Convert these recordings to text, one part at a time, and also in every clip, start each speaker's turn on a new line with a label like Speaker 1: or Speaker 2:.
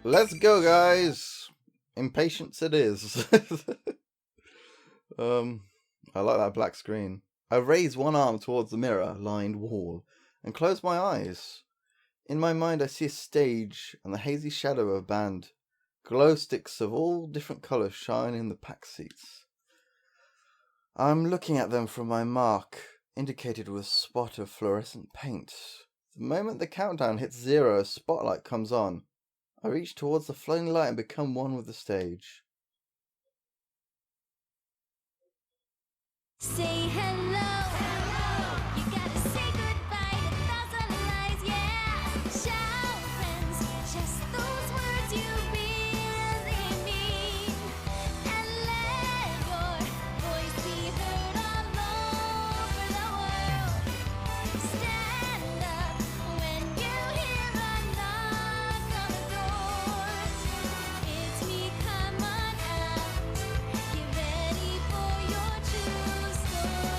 Speaker 1: Let's go, guys. Impatience it is. I like that black screen. I raise one arm towards the mirror-lined wall and close my eyes. In my mind, I see a stage and the hazy shadow of a band. Glow sticks of all different colours shine in the packed seats. I'm looking at them from my mark, indicated with a spot of fluorescent paint. The moment the countdown hits 0, a spotlight comes on. I reach towards the floating light and become one with the stage.
Speaker 2: Say hello. You gotta say goodbye to 1,000 lies, yeah. Shout friends, just those words you really mean. And let your voice be heard all over the world. Stand up when you hear a knock on the door. It's me, come on out. Get ready for your true story.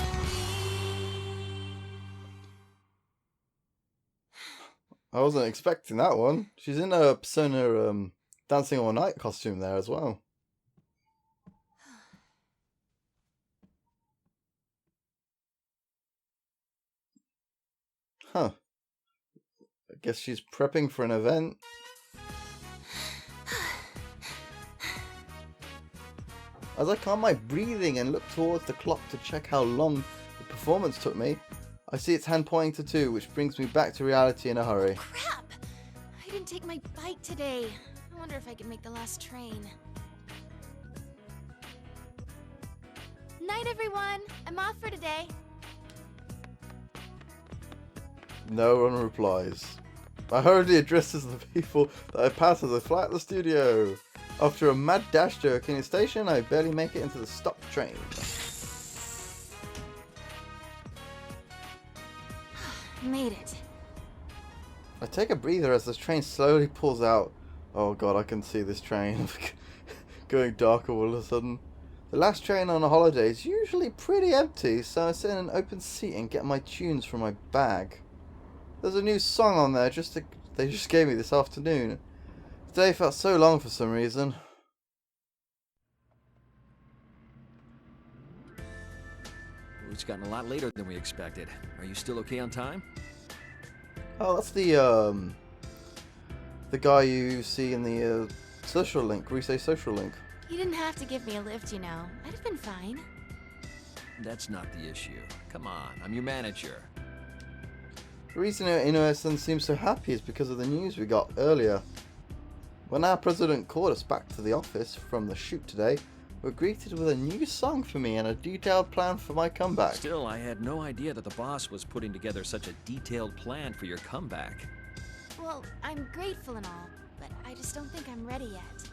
Speaker 1: I wasn't expecting that one. She's in a Persona Dancing All Night costume there as well. Huh. I guess she's prepping for an event. As I calm my breathing and look towards the clock to check how long the performance took me, I see its hand pointing to 2, which brings me back to reality in a hurry.
Speaker 2: Crap! I didn't take my bike today. I wonder if I can make the last train. Night, everyone. I'm off for today.
Speaker 1: No one replies. I hurriedly addresses the people that I pass as I fly out the studio. After a mad dash to a King station, I barely make it into the stopped train.
Speaker 2: Made it.
Speaker 1: I take a breather as the train slowly pulls out. Oh god, I can see this train going dark all of a sudden. The last train on a holiday is usually pretty empty, so I sit in an open seat and get my tunes from my bag. There's a new song on there they just gave me this afternoon. The day felt so long for some reason.
Speaker 3: It's gotten a lot later than we expected. Are you still okay on time?
Speaker 1: Oh, that's the guy you see in the social link, Resay social link.
Speaker 2: You didn't have to give me a lift, you know. I'd have been fine.
Speaker 3: That's not the issue. Come on, I'm your manager.
Speaker 1: The reason Inaba seems so happy is because of the news we got earlier. When our president called us back to the office from the shoot today, we were greeted with a new song for me and a detailed plan for my comeback.
Speaker 3: Still, I had no idea that the boss was putting together such a detailed plan for your comeback.
Speaker 2: Well, I'm grateful and all, but I just don't think I'm ready yet.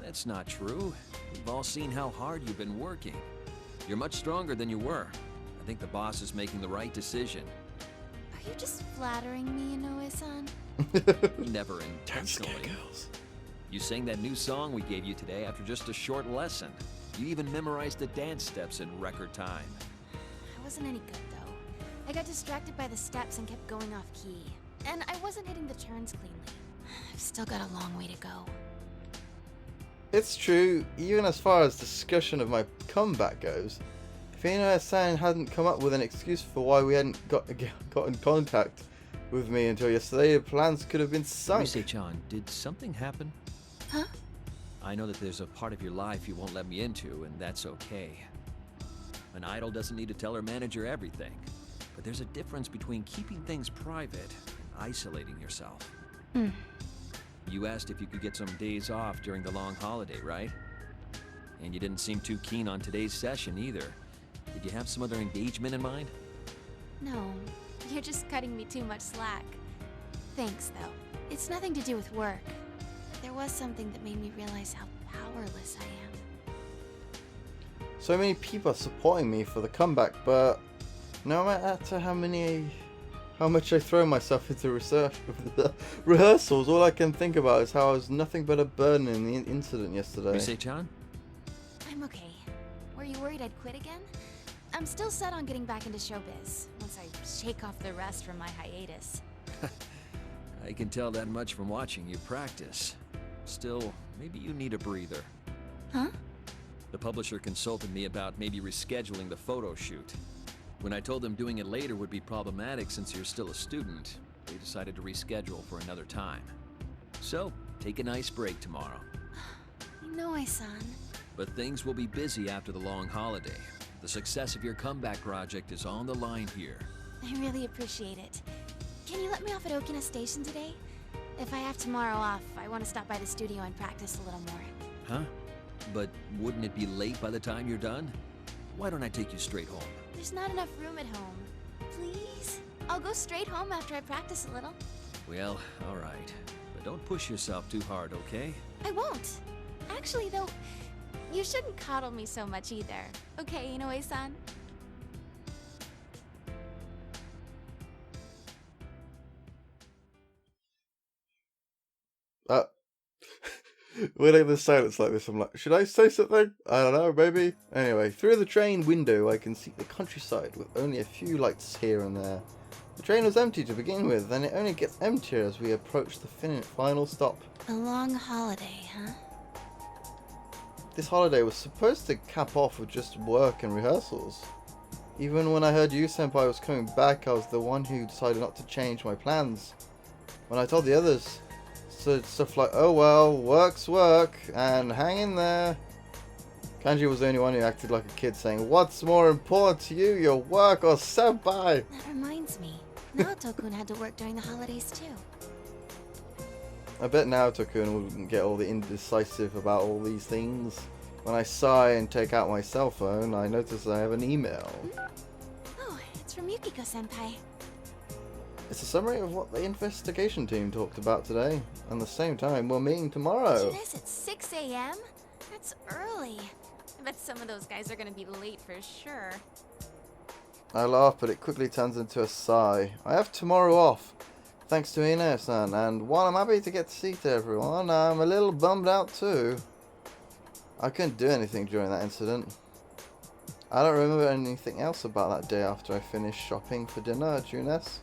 Speaker 3: That's not true. We've all seen how hard you've been working. You're much stronger than you were. I think the boss is making the right decision.
Speaker 2: Are you just flattering me, Inoue-san?
Speaker 3: Never intentionally. You sang that new song we gave you today after just a short lesson. You even memorized the dance steps in record time.
Speaker 2: I wasn't any good, though. I got distracted by the steps and kept going off key. And I wasn't hitting the turns cleanly. I've still got a long way to go.
Speaker 1: It's true, even as far as discussion of my comeback goes, if Inaba-san hadn't come up with an excuse for why we hadn't got in contact with me until yesterday, the plans could have been sunk.
Speaker 3: Rise-chan, did something happen?
Speaker 2: Huh?
Speaker 3: I know that there's a part of your life you won't let me into, and that's okay. An idol doesn't need to tell her manager everything, but there's a difference between keeping things private and isolating yourself. You asked if you could get some days off during the long holiday, right? And you didn't seem too keen on today's session either. Did you have some other engagement in mind?
Speaker 2: No, you're just cutting me too much slack. Thanks, though. It's nothing to do with work. There was something that made me realize how powerless I am.
Speaker 1: So many people are supporting me for the comeback, but no matter how much I throw myself into rehearsals, all I can think about is how I was nothing but a burden in the incident yesterday.
Speaker 3: Rise-chan?
Speaker 2: I'm okay. Were you worried I'd quit again? I'm still set on getting back into showbiz, once I shake off the rust from my hiatus.
Speaker 3: I can tell that much from watching you practice. Still, maybe you need a breather.
Speaker 2: Huh?
Speaker 3: The publisher consulted me about maybe rescheduling the photo shoot. When I told them doing it later would be problematic since you're still a student, they decided to reschedule for another time. So, take a nice break tomorrow.
Speaker 2: Inoue-san.
Speaker 3: But things will be busy after the long holiday. The success of your comeback project is on the line here.
Speaker 2: I really appreciate it. Can you let me off at Okina Station today? If I have tomorrow off, I want to stop by the studio and practice a little more.
Speaker 3: Huh? But wouldn't it be late by the time you're done? Why don't I take you straight home?
Speaker 2: There's not enough room at home. Please? I'll go straight home after I practice a little.
Speaker 3: Well, alright. But don't push yourself too hard, okay?
Speaker 2: I won't. Actually, though, you shouldn't coddle me so much either. Okay, Inoue-san?
Speaker 1: When there's silence like this, I'm like, should I say something? I don't know, maybe. Anyway, through the train window, I can see the countryside with only a few lights here and there. The train was empty to begin with, and it only gets emptier as we approach the final stop.
Speaker 2: A long holiday, huh?
Speaker 1: This holiday was supposed to cap off with just work and rehearsals. Even when I heard you senpai was coming back, I was the one who decided not to change my plans. When I told the others, said stuff like, oh well, work's work, and hang in there. Kanji was the only one who acted like a kid saying, what's more important to you, your work or senpai?
Speaker 2: That reminds me. Naoto-kun had to work during the holidays too.
Speaker 1: I bet Naoto-kun wouldn't get all the indecisive about all these things. When I sigh and take out my cell phone, I notice I have an email.
Speaker 2: Oh, it's from Yukiko-senpai.
Speaker 1: It's a summary of what the investigation team talked about today. And at the same time, we're meeting tomorrow.
Speaker 2: Goodness, it's 6 a.m.? That's early. I bet some of those guys are gonna be late for sure.
Speaker 1: I laugh, but it quickly turns into a sigh. I have tomorrow off, thanks to Ine-san, and while I'm happy to get to see everyone, I'm a little bummed out too. I couldn't do anything during that incident. I don't remember anything else about that day after I finished shopping for dinner at Junes.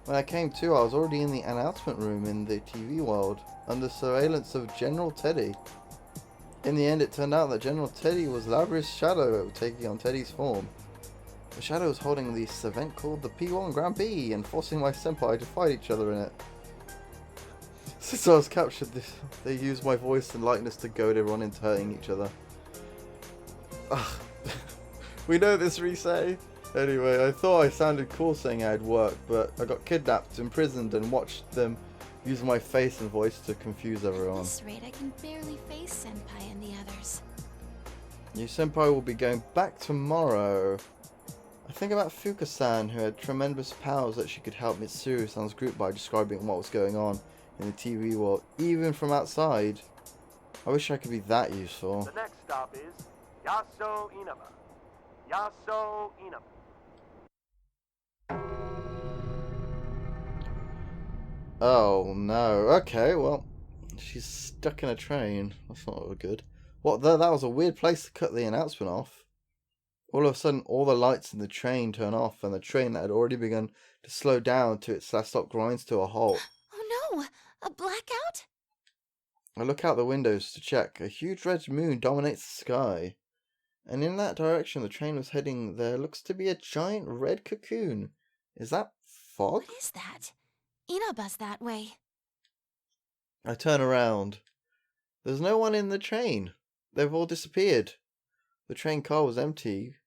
Speaker 1: When I came to, I was already in the announcement room in the TV world, under surveillance of General Teddy. In the end, it turned out that General Teddy was Labra's shadow taking on Teddy's form. The shadow was holding this event called the P1 Grand Prix and forcing my senpai to fight each other in it. Since I was captured, they used my voice and likeness to goad everyone into hurting each other. Ugh. We know this, Risei. Anyway, I thought I sounded cool saying I had work, but I got kidnapped, imprisoned, and watched them use my face and voice to confuse everyone.
Speaker 2: At this rate, I can barely face Senpai and the others.
Speaker 1: Your senpai will be going back tomorrow. I think about Fuka-san, who had tremendous powers that she could help Mitsuru-san's group by describing what was going on in the TV world, even from outside. I wish I could be that useful.
Speaker 4: The next stop is Yaso Inaba. Yaso Inaba.
Speaker 1: Oh no, okay, well, she's stuck in a train. That's not good. What, that was a weird place to cut the announcement off. All of a sudden, all the lights in the train turn off, and the train that had already begun to slow down to its last stop grinds to a halt.
Speaker 2: Oh no! A blackout?
Speaker 1: I look out the windows to check. A huge red moon dominates the sky. And in that direction the train was heading, there looks to be a giant red cocoon. Is that fog?
Speaker 2: What is that? Inaba's that way.
Speaker 1: I turn around. There's no one in the train. They've all disappeared. The train car was empty,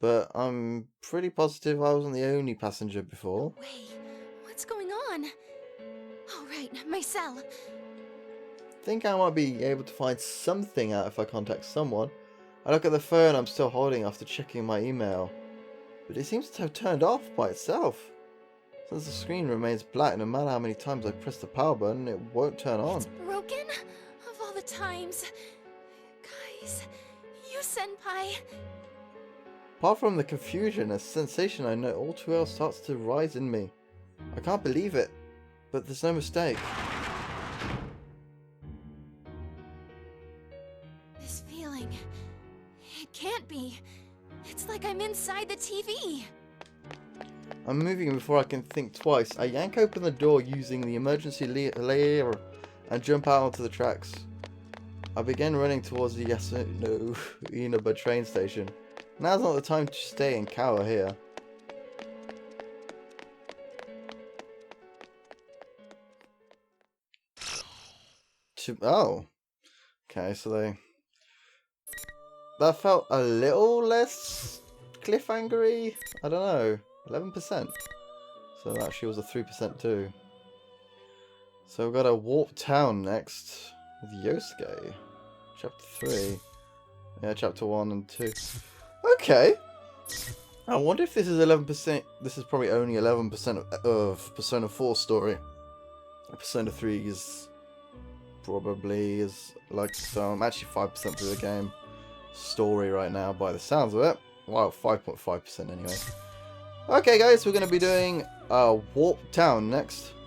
Speaker 1: but I'm pretty positive I wasn't the only passenger before.
Speaker 2: Wait, what's going on? Oh right, my cell.
Speaker 1: Think I might be able to find something out if I contact someone. I look at the phone I'm still holding after checking my email, but it seems to have turned off by itself. Since the screen remains black, no matter how many times I press the power button, it won't turn on.
Speaker 2: It's broken? Of all the times. Guys, you senpai.
Speaker 1: Apart from the confusion, a sensation I know all too well starts to rise in me. I can't believe it, but there's no mistake.
Speaker 2: This feeling. It can't be. It's like I'm inside the TV.
Speaker 1: I'm moving before I can think twice. I yank open the door using the emergency lever and jump out onto the tracks. I began running towards the Yasuno Inaba train station. Now's not the time to stay and cower here. Oh. Okay, so they... That felt a little less cliffhangery. I don't know. 11%. So that actually was a 3% too. So we've got a Warp Town next with Yosuke. Chapter 3. Yeah, Chapter 1 and 2. Okay. I wonder if this is 11%. This is probably only 11% of Persona 4 story. Persona 3 is probably like so. I'm actually 5% through the game story right now by the sounds of it. Wow, 5.5% anyway. Okay guys, we're going to be doing Warp Town next.